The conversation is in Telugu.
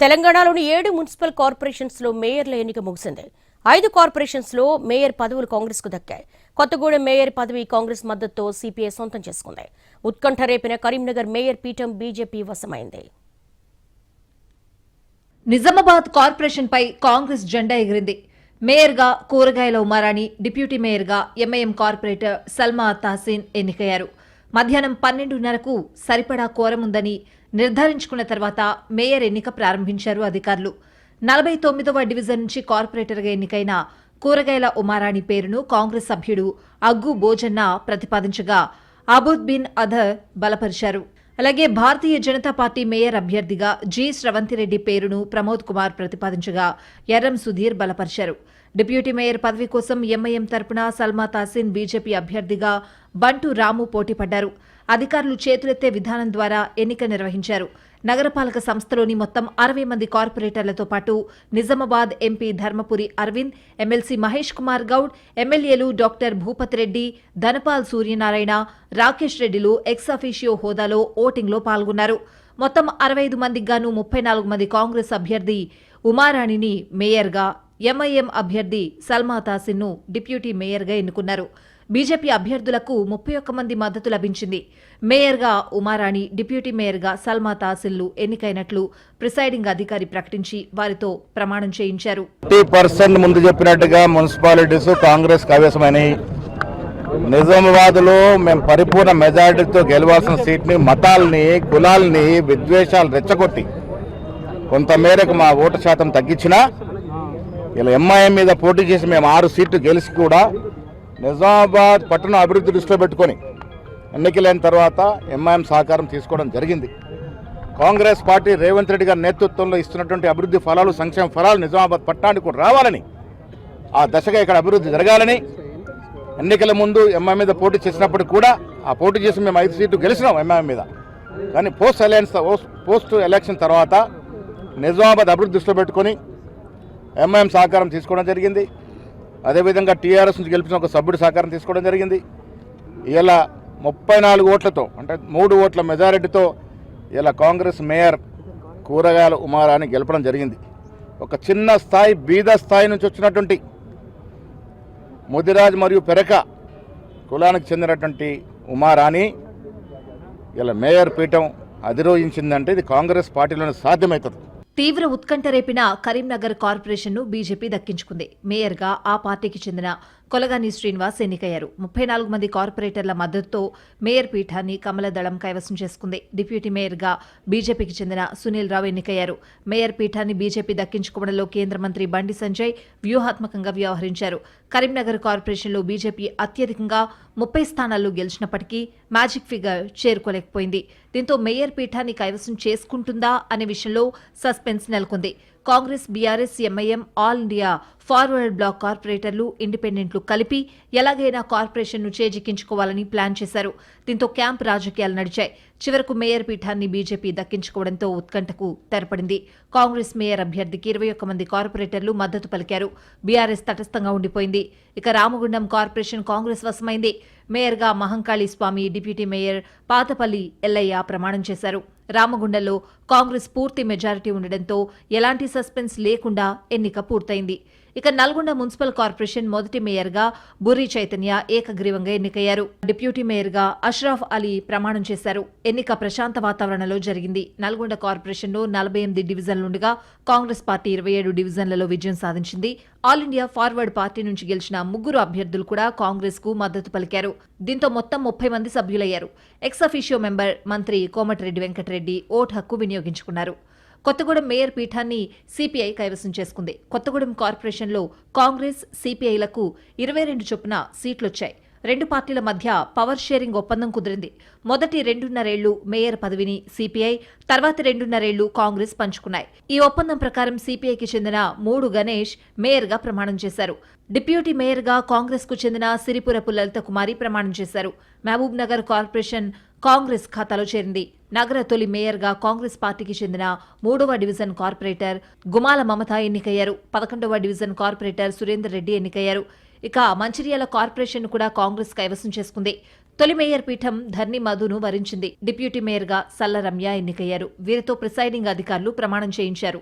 తెలంగాణలోని 7 మున్సిపల్ కార్పొరేషన్స్ లో మేయర్ల ఎన్నిక ముగిసింది. 5 కార్పొరేషన్స్ లో మేయర్ పదవులు కాంగ్రెస్ కు దక్కాయి. కొత్తగూడెం మేయర్ పదవి కాంగ్రెస్ మద్దతుతో సిపిఐ సొంతం చేసుకుంది. ఉత్కంఠ రేపిన కరీంనగర్ మేయర్ పీఠం బీజేపీ వశమైంది. నిజామాబాద్ కార్పొరేషన్ పై కాంగ్రెస్ జెండా ఎగిరింది. మేయర్ గా కూరగాయల ఉమారాణి, డిప్యూటీ మేయర్ గా ఎంఐఎం కార్పొరేటర్ సల్మా తాసీన్ ఎన్నికయ్యారు. మధ్యాహ్నం 12:30కు సరిపడా కోరం ఉందని నిర్ధారించుకున్న తర్వాత మేయర్ ఎన్నిక ప్రారంభించారు అధికారులు. 49వ డివిజన్ నుంచి కార్పొరేటర్గా ఎన్నికైన కూరగాయల ఉమారాణి పేరును కాంగ్రెస్ సభ్యుడు అగ్గు బోజన్న ప్రతిపాదించగా అబుద్ బిన్ అదర్ బలపరిచారు. అలాగే భారతీయ జనతా పార్టీ మేయర్ అభ్యర్థిగా జి శ్రవంతిరెడ్డి పేరును ప్రమోద్ కుమార్ ప్రతిపాదించగా ఎర్రం సుధీర్ బలపరిచారు. డిప్యూటీ మేయర్ పదవి కోసం ఎంఐఎం తరపున సల్మా తాసీన్ బీజేపీ అభ్యర్థిగా బంటు రాము పోటీపడ్డారు. అధికారులు చేతులెత్తే విధానం ద్వారా ఎన్నిక నిర్వహించారు. నగరపాలక సంస్థలోని మొత్తం 60 మంది కార్పొరేటర్లతో పాటు నిజామాబాద్ ఎంపీ ధర్మపురి అరవింద్, ఎమ్మెల్సీ మహేష్ కుమార్ గౌడ్, ఎమ్మెల్యేలు డాక్టర్ భూపత్ రెడ్డి, ధనపాల్ సూర్యనారాయణ, రాకేష్ రెడ్డిలు ఎక్స్ అఫీషియో హోదాలో ఓటింగ్లో పాల్గొన్నారు. మొత్తం 65 మందికి గాను 34 మంది కాంగ్రెస్ అభ్యర్థి ఉమారాణిని మేయర్గా, ఎంఐఎం అభ్యర్థి సల్మా తాసిన్ను డిప్యూటీ మేయర్గా ఎన్నుకున్నారు. బీజేపీ అభ్యర్థులకు 31 మంది మద్దతు లభించింది. మేయర్గా ఉమారాణి, డిప్యూటీ మేయర్గా సల్మా తాసిన్లు ఎన్నికైనట్లు ప్రిసైడింగ్ అధికారి ప్రకటించి వారితో ప్రమాణం చేయించారు. 30% ముందు చెప్పినట్టుగా మున్సిపాలిటీస్ కాంగ్రెస్ కైవసమైనవి. నిజామాబాద్ లో మేము పరిపూర్ణ మెజారిటీతో గెలవాల్సిన సీట్ని మతాల్ని, కులాల్ని, విద్వేషాలు రెచ్చగొట్టి కొంతమేరకు మా ఓటు శాతం తగ్గించినా ఇలా ఎంఐఎం మీద పోటీ చేసి మేము 6 సీట్లు గెలిచి కూడా నిజామాబాద్ పట్టణ అభివృద్ధి దృష్టిలో పెట్టుకొని ఎన్నికలైన తర్వాత ఎంఐఎం సహకారం తీసుకోవడం జరిగింది. కాంగ్రెస్ పార్టీ రేవంత్ రెడ్డి గారి నేతృత్వంలో ఇస్తున్నటువంటి అభివృద్ధి ఫలాలు, సంక్షేమ ఫలాలు నిజామాబాద్ పట్టణానికి కూడా రావాలని, ఆ దశగా ఇక్కడ అభివృద్ధి జరగాలని ఎన్నికల ముందు ఎంఐఎం మీద పోటీ చేసినప్పుడు కూడా ఆ పోటీ చేసి మేము 5 సీట్లు గెలిచినాం ఎంఐఎం మీద. కానీ పోస్ట్ ఎలక్షన్ తర్వాత నిజామాబాద్ అభివృద్ధి దృష్టిలో పెట్టుకొని ఎంఐఎం సహకారం తీసుకోవడం జరిగింది. అదేవిధంగా టీఆర్ఎస్ నుంచి గెలిచిన ఒక సభ్యుడి సహకారం తీసుకోవడం జరిగింది. ఇలా 34 ఓట్లతో, అంటే 3 ఓట్ల మెజారిటీతో ఇలా కాంగ్రెస్ మేయర్ కూరగాయల ఉమారాణి గెలపడం జరిగింది. ఒక చిన్న స్థాయి, బీద స్థాయి నుంచి వచ్చినటువంటి ముదిరాజ్ మరియు పెరక కులానికి చెందినటువంటి ఉమారాణి ఇలా మేయర్ పీఠం అధిరోహించిందంటే ఇది కాంగ్రెస్ పార్టీలోనే సాధ్యమవుతుంది. తీవ్ర ఉత్కంఠ రేపిన కరీంనగర్ కార్పొరేషన్ను బీజేపీ దక్కించుకుంది. మేయర్గా ఆ పార్టీకి చెందిన కొలగాని శ్రీనివాస్ ఎన్నికయ్యారు. 34 మంది కార్పొరేటర్ల మద్దతుతో మేయర్ పీఠాన్ని కమలదళం కైవసం చేసుకుంది. డిప్యూటీ మేయర్గా బీజేపీకి చెందిన సునీల్ రావు ఎన్నికయ్యారు. మేయర్ పీఠాన్ని బీజేపీ దక్కించుకోవడంలో కేంద్ర మంత్రి బండి సంజయ్ వ్యూహాత్మకంగా వ్యవహరించారు. కరీంనగర్ కార్పొరేషన్లో బీజేపీ అత్యధికంగా 30 స్థానాల్లో గెలిచినప్పటికీ మ్యాజిక్ ఫిగర్ చేరుకోలేకపోయింది. దీంతో మేయర్ పీఠాన్ని కైవసం చేసుకుంటుందా అనే విషయంలో సస్పెన్స్ నెలకొంది. కాంగ్రెస్, బీఆర్ఎస్, ఎంఐఎం, ఆల్ ఇండియా ఫార్వర్డ్ బ్లాక్ కార్పొరేటర్లు, ఇండిపెండెంట్లు కలిపి ఎలాగైనా కార్పొరేషన్ను చేజిక్కించుకోవాలని ప్లాన్ చేశారు. దీంతో క్యాంప్ రాజకీయాలు నడిచాయి. చివరకు మేయర్ పీఠాన్ని బీజేపీ దక్కించుకోవడంతో ఉత్కంఠకు తెరపడింది. కాంగ్రెస్ మేయర్ అభ్యర్థికి 21 మంది కార్పొరేటర్లు మద్దతు పలికారు. బీఆర్ఎస్ తటస్థంగా ఉండిపోయింది. ఇక రామగుండం కార్పొరేషన్ కాంగ్రెస్ వశమైంది. మేయర్గా మహంకాళి స్వామి, డిప్యూటీ మేయర్ పాతపల్లి ఎల్లయ్య ప్రమాణం చేశారు. రామగుండంలో కాంగ్రెస్ పూర్తి మెజారిటీ ఉండడంతో ఎలాంటి సస్పెన్స్ లేకుండా ఎన్నిక పూర్తయింది. ఇక నల్గొండ మున్సిపల్ కార్పొరేషన్ మొదటి మేయర్గా బుర్రి చైతన్య ఏకగ్రీవంగా ఎన్నికయ్యారు. డిప్యూటీ మేయర్గా అష్రఫ్ అలీ ప్రమాణం చేశారు. ఎన్నిక ప్రశాంత వాతావరణంలో జరిగింది. నల్గొండ కార్పొరేషన్లో 48 డివిజన్లుండగా కాంగ్రెస్ పార్టీ 27 డివిజన్లలో విజయం సాధించింది. ఆల్ ఇండియా ఫార్వర్డ్ పార్టీ నుంచి గెలిచిన 3 అభ్యర్థులు కూడా కాంగ్రెస్ కు మద్దతు పలికారు. దీంతో మొత్తం 30 మంది సభ్యులయ్యారు. ఎక్స్ అఫీషియో మెంబర్ మంత్రి కోమటిరెడ్డి వెంకటరెడ్డి ఓటు హక్కు వినియోగించుకున్నారు. కొత్తగూడెం మేయర్ పీఠాన్ని సిపిఐ కైవసం చేసుకుంది. కొత్తగూడెం కార్పొరేషన్లో కాంగ్రెస్, సిపిఐలకు 22 చొప్పున సీట్లొచ్చాయి. 2 పార్టీల మధ్య పవర్ షేరింగ్ ఒప్పందం కుదిరింది. మొదటి 2.5 ఏళ్లు మేయర్ పదవిని సిపిఐ, తర్వాతి 2.5 ఏళ్లు కాంగ్రెస్ పంచుకున్నాయి. ఈ ఒప్పందం ప్రకారం సిపిఐకి చెందిన 3 గణేష్ మేయర్గా ప్రమాణం చేశారు. డిప్యూటీ మేయర్గా కాంగ్రెస్ కు చెందిన సిరిపురపు లలిత కుమారి ప్రమాణం చేశారు. మహబూబ్ నగర్ కార్పొరేషన్ కాంగ్రెస్ ఖాతాలో చేరింది. నగర తొలి మేయర్గా కాంగ్రెస్ పార్టీకి చెందిన 3వ డివిజన్ కార్పొరేటర్ గుమాల మమత ఎన్నికయ్యారు. 11వ డివిజన్ కార్పొరేటర్ సురేందర్ రెడ్డి ఎన్నికయ్యారు. ఇక మంచిర్యాల కార్పొరేషన్ కూడా కాంగ్రెస్ కైవసం చేసుకుంది. తొలి మేయర్ పీఠం ధర్ని మధును వరించింది. డిప్యూటీ మేయర్గా సల్ల రమ్య ఎన్నికయ్యారు. వీరితో ప్రిసైడింగ్ అధికారులు ప్రమాణం చేయించారు.